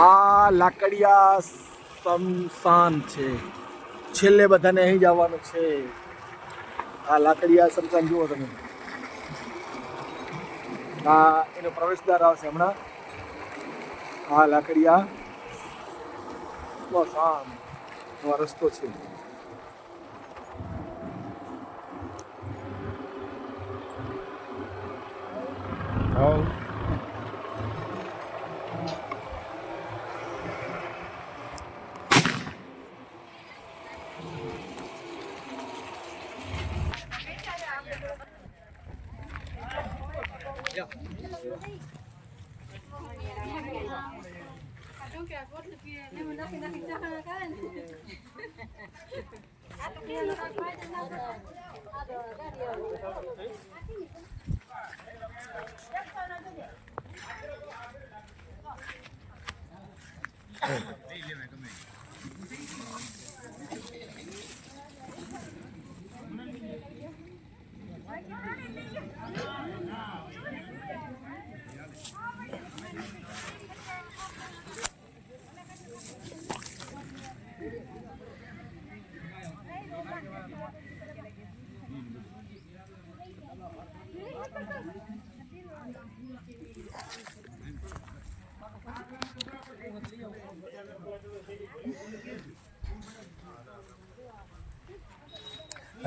આ લાકડિયા શમશાન છે, છેલ્લે બધાને અહીં જવાનું છે. આ લાકડિયા શમશાન જુઓ તમે, આ એનો પ્રવેશદ્વાર આવશે હમણાં. આ લાકડિયા શમશાન નો રસ્તો છે.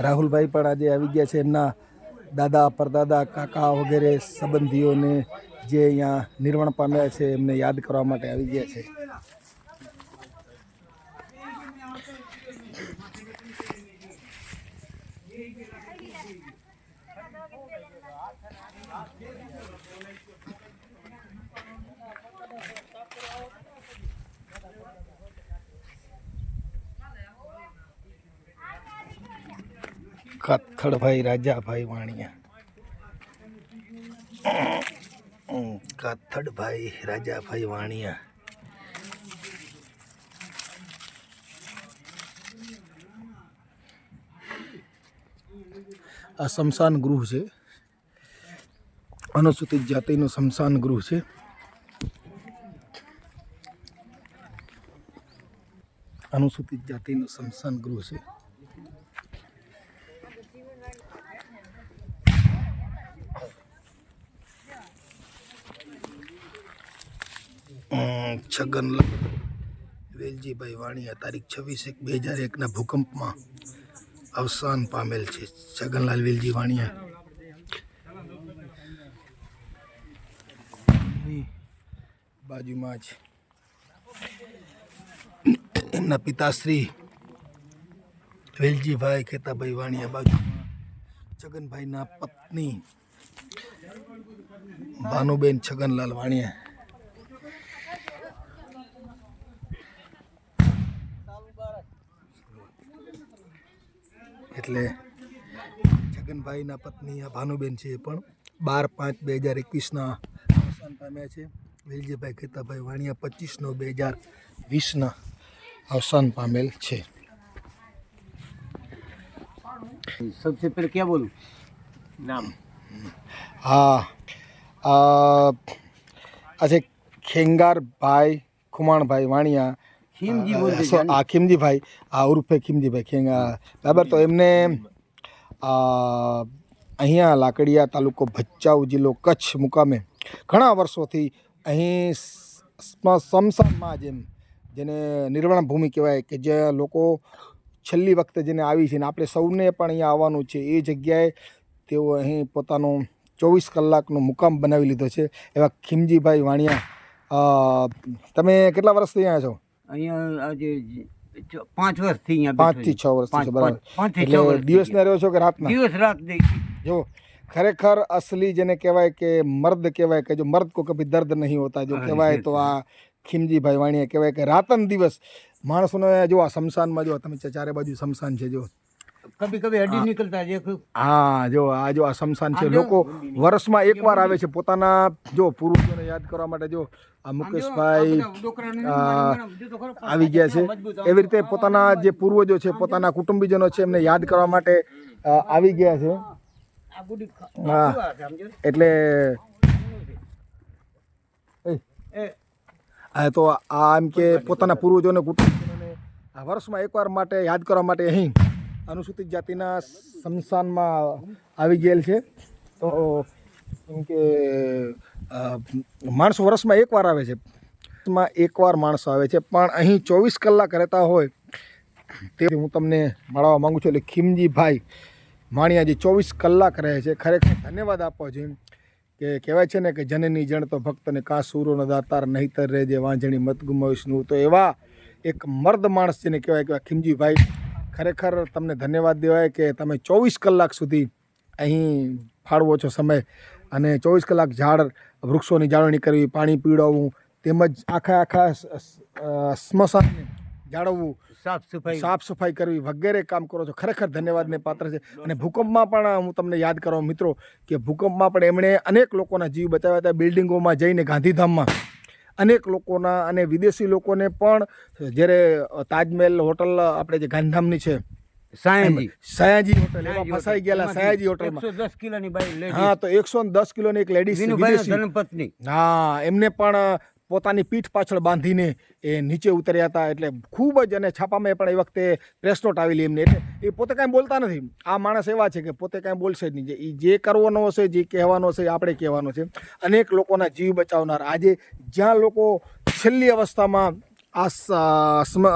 રાહુલભાઈ પણ આજે આવી ગયા છે. એમના દાદા, પરદાદા, કાકા વગેરે સંબંધીઓને જે અહીંયા નિર્વાણ પામ્યા છે એમને યાદ કરવા માટે આવી ગયા છે. કાથડભાઈ રાજાભાઈ વાણિયા, કાથડભાઈ રાજાભાઈ વાણિયા. આ સ્મશાન ગૃહ છે, અનુસૂચિત જાતિનું સ્મશાન ગૃહ છે. અનુસૂચિત જાતિનું સ્મશાન ગૃહ છે. છગનલાલ વેલજીભાઈ વાણિયા તારીખ 26/1/2001 ભૂકંપમાં અવસાન પામેલ છે. છગનલાલ વેલજી વાણિયા બાજુમાં જ એમના પિતાશ્રી વેલજીભાઈ ખેતાભાઈ વાણિયા બાજુમાં છગનભાઈના પત્ની ભાનુબેન છગનલાલ વાણિયા. એટલે છગનભાઈના પત્ની આ ભાનુબેન છે, એ પણ 12/5/2021 અવસાન પામ્યા છે. વેલજીભાઈ ખેતાભાઈ વાણિયા 25/9/20 અવસાન પામેલ છે. सबसे पहले क्या बोलूं नाम? हाँ, अच्छा खेंगारभाई खुमाणभाई वाणिया खीमजी बोलते खीमजीभाई ઉર્ફે ખીમજીભાઈ ખેંગા બરાબર. તો એમને અહીંયા લાકડિયા તાલુકો ભચાઉ જિલ્લો કચ્છ મુકામે ઘણા વર્ષોથી અહીં સ્મશાનમાં જેમ જેને નિર્વાણ ભૂમિ કહેવાય કે જે લોકો છેલ્લી વખતે જેને આવી છે ને આપણે સૌને પણ અહીંયા આવવાનું છે, એ જગ્યાએ તેઓ અહીં પોતાનો 24 કલાકનો મુકામ બનાવી લીધો છે. એવા ખીમજીભાઈ વાણિયા, તમે કેટલા વર્ષથી અહીંયા છો? અહીંયા આજે 5 વર્ષથી અહીંયા 5 થી 6 વર્ષથી છે બરાબર. એટલે દિવસના રહ્યો છો કે રાતના? દિવસ રાત જો ખરેખર અસલી જેને કહેવાય કે મર્દ કહેવાય કે જો મર્દ કો કભી દર્દ નહીં હોતા જો કહેવાય તો આ ખીમજીભાઈ વાણિયા કહેવાય કે રાતન દિવસ માણસોને જો આ શમશાનમાં જો તમે ચારે બાજુ શમશાન છે, જો કભી કભી હડી નીકળતા દેખો. હા, જો આ શમશાન છે. લોકો વર્ષમાં એકવાર આવે છે પોતાના જો પૂર્વજોને યાદ કરવા માટે. જો આ મુકેશભાઈ આવી ગયા છે. એવી રીતે પોતાના જે પૂર્વજો છે, પોતાના કુટુંબીજનો છે, એમને યાદ કરવા માટે આવી ગયા છે. હા, એટલે આ તો આ એમ કે પોતાના પૂર્વજોને કુટુંબજનોને આ વર્ષમાં એકવાર માટે યાદ કરવા માટે અહીં અનુસૂચિત જાતિના સ્મશાનમાં આવી ગયેલ છે. તો એમ કે માણસો વર્ષમાં એકવાર આવે છે, એકવાર માણસો આવે છે, પણ અહીં 24 કલાક રહેતા હોય તે હું તમને મળવા માગું છું. એટલે ખીમજીભાઈ માણિયાજી 24 કલાક રહે છે. ખરેખર ધન્યવાદ આપવો જોઈએ. કે કહેવાય છે ને કે જનની જણ તો ભક્તને કા સૂરોનો દાતાર નહીતર રહેજે વાંજણી મત ગુમાવીશનું. તો એવા એક મર્દ માણસ જેને કહેવાય કે ખીમજીભાઈ, ખરેખર તમને ધન્યવાદ દેવાય કે તમે 24 કલાક સુધી અહીં ફાળવો છો સમય, અને 24 કલાક ઝાડ વૃક્ષોની જાળવણી કરવી, પાણી પીવડાવવું, તેમજ આખા સ્મશાનને જાળવવું, સાફ સફાઈ કરવી વગેરે કામ કરો છો. ખરેખર ધન્યવાદને પાત્ર છે. અને ભૂકંપમાં પણ હું તમને યાદ કરાવું મિત્રો કે ભૂકંપમાં પણ એમણે અનેક લોકોના જીવ બચાવ્યા હતા. બિલ્ડિંગોમાં જઈને ગાંધીધામમાં અનેક લોકોના અને વિદેશી લોકોને પણ, જ્યારે તાજમહેલ હોટલ આપણે જે ગાંધીધામની છે સયાજી હોટલ, એમાં ફસાઈ ગયેલા સયાજી હોટલમાં 110 કિલોની બાઈ, હા, તો 110 કિલોની એક લેડીઝ ધર્મપત્ની, હા, એમને પણ પોતાની પીઠ પાછળ બાંધીને એ નીચે ઉતર્યા હતા. એટલે ખૂબ જ, અને છાપામાં પણ એ વખતે પ્રેસ નોટ આવેલી એમને. એટલે એ પોતે કાંઈ બોલતા નથી. આ માણસ એવા છે કે પોતે કાંઈ બોલશે જ નહીં. જે કરવાનો હશે, જે કહેવાનો હશે, આપણે કહેવાનો છે. અનેક લોકોના જીવ બચાવનાર. આજે જ્યાં લોકો છેલ્લી અવસ્થામાં આ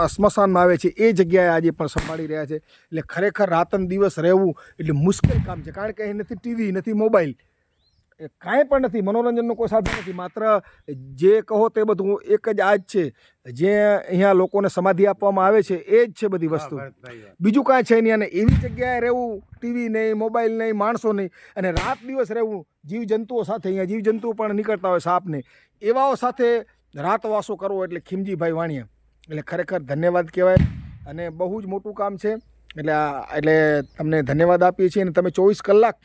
સ્મશાનમાં આવે છે એ જગ્યાએ આજે પણ સંભાળી રહ્યા છે. એટલે ખરેખર રાતન દિવસ રહેવું એટલે મુશ્કેલ કામ છે. કારણ કે અહીં નથી ટીવી, નથી મોબાઈલ, કાંઈ પણ નથી, મનોરંજનનું કોઈ સાધન નથી. માત્ર જે કહો તે બધું એક જ આ જ છે. જે અહીંયા લોકોને સમાધિ આપવામાં આવે છે એ જ છે બધી વસ્તુ, બીજું કાંઈ છે નહીં. અને એવી જગ્યાએ રહેવું, ટીવી નહીં, મોબાઈલ નહીં, માણસો નહીં, અને રાત દિવસ રહેવું જીવજંતુઓ સાથે. અહીંયા જીવજંતુઓ પણ નીકળતા હોય, સાપને, એવાઓ સાથે રાતવાસો કરવો એટલે ખીમજીભાઈ વાણિયા એટલે ખરેખર ધન્યવાદ કહેવાય. અને બહુ જ મોટું કામ છે. એટલે તમને ધન્યવાદ આપીએ છીએ. અને તમે 24 કલાક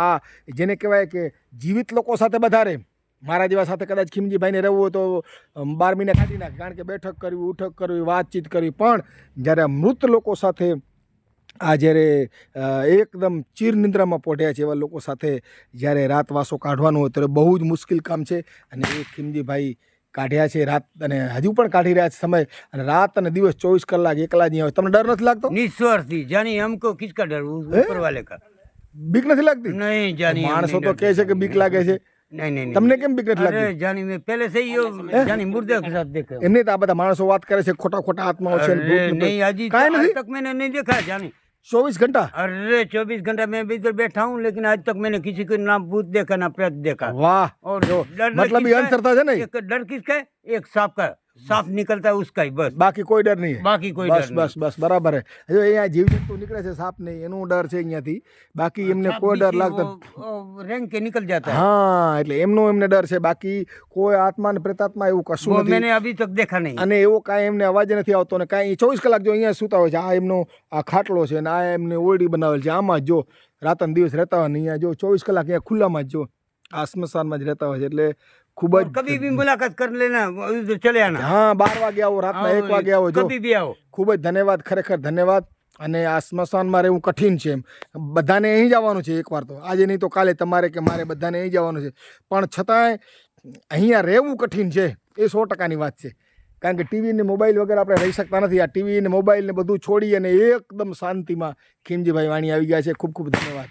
આ જેને કહેવાય કે જીવિત લોકો સાથે બધા રહે. મારા જેવા સાથે કદાચ ખીમજીભાઈને રહેવું હોય તો 12 મહિને કાઢી નાખે. કારણ કે બેઠક કરવી, ઉઠક કરવી, વાતચીત કરવી. પણ જ્યારે મૃત લોકો સાથે આ જ્યારે એકદમ ચીર નિંદ્રામાં પોઢ્યા છે એવા લોકો સાથે જ્યારે રાતવાસો કાઢવાનો હોય ત્યારે બહુ જ મુશ્કેલ કામ છે. અને એ ખીમજીભાઈ કાઢ્યા છે રાત, અને હજુ પણ કાઢી રહ્યા છે સમય. અને રાત અને દિવસ 24 કલાક એકલા જ. તમને ડર નથી લાગતો? નિસ્વાર્થી જાની હમકો કિસકા ડર, ઉપર વાલે કા બીક નથી લાગતી? નહીં જાની, માણસો તો કહે છે કે બીક લાગે છે. નહીં, તમને કેમ બીક નથી લાગતી? अरे जानी मैं पहले से ही जानी मुर्दे के साथ देखा। એમને તો આ બધા માણસો વાત કરે છે ખોટા ખોટા આત્માઓ છે, नहीं अजी કાંઈ आज નથી. तक मैंने नहीं देखा जानी। 24 घंटा? अरे 24 घंटा मैं भी इधर बैठा हूँ, लेकिन आज तक मैंने किसी को ना भूत देखा ना प्रेत देखा। વાહ, और डर मतलब ये अंधश्रद्धा है नहीं? एक डर किसका है? एक सांप का, सांप निकलता है उसका ही, बस બાકી કોઈ ડર નહીં? बाकी कोई બસ डर બસ બસ બરાબર હે. જો અહીંયા જીવજંતુ નીકળે છે સાપ નહીં, એનું ડર છે અહીંયાથી. બાકી એમને કોઈ ડર લાગતો रेंग के निकल जाता है। હા, એટલે એમનો એમને ડર છે. બાકી કોઈ આત્મા ને પ્રેતાત્મા એવું કશું वो નથી. मैंने अभी तक देखा नहीं। અને એવો કાંઈ એમને અવાજ નથી આવતો. ને કાંઈ 24 કલાક જો અહીંયા સૂતા હોય છે. આ એમનો આ ખાટલો છે, ને આ એમને ઓરડી બનાવેલ છે. આમાં જ જો રાતન દિવસ રહેતા હોય ને અહીંયા જો 24 કલાક અહીંયા ખુલ્લામાં જ જો આ સ્મશાનમાં જ રહેતા હોય છે. એટલે ખૂબ और જ कभी भी मुलाकात कर लेना, उधर चले आना, હા, 12 વાગે આવો, રાતના 1 વાગે આવો. જો कभी भी आओ। ખૂબ જ ધન્યવાદ, ખરેખર ધન્યવાદ. અને આ સ્મશાનમાં રહેવું કઠિન છે. એમ બધાને અહીં જવાનું છે એકવાર તો, આજે નહીં તો કાલે તમારે કે મારે બધાને અહીં જવાનું છે. પણ છતાંય અહીંયા રહેવું કઠિન છે, એ 100%ની વાત છે. કારણ કે ટીવી ને મોબાઈલ વગર આપણે રહી શકતા નથી. આ ટીવી ને મોબાઈલ ને બધું છોડી અને એકદમ શાંતિમાં ખીમજીભાઈ વાણી આવી ગયા છે. ખૂબ ખૂબ ધન્યવાદ.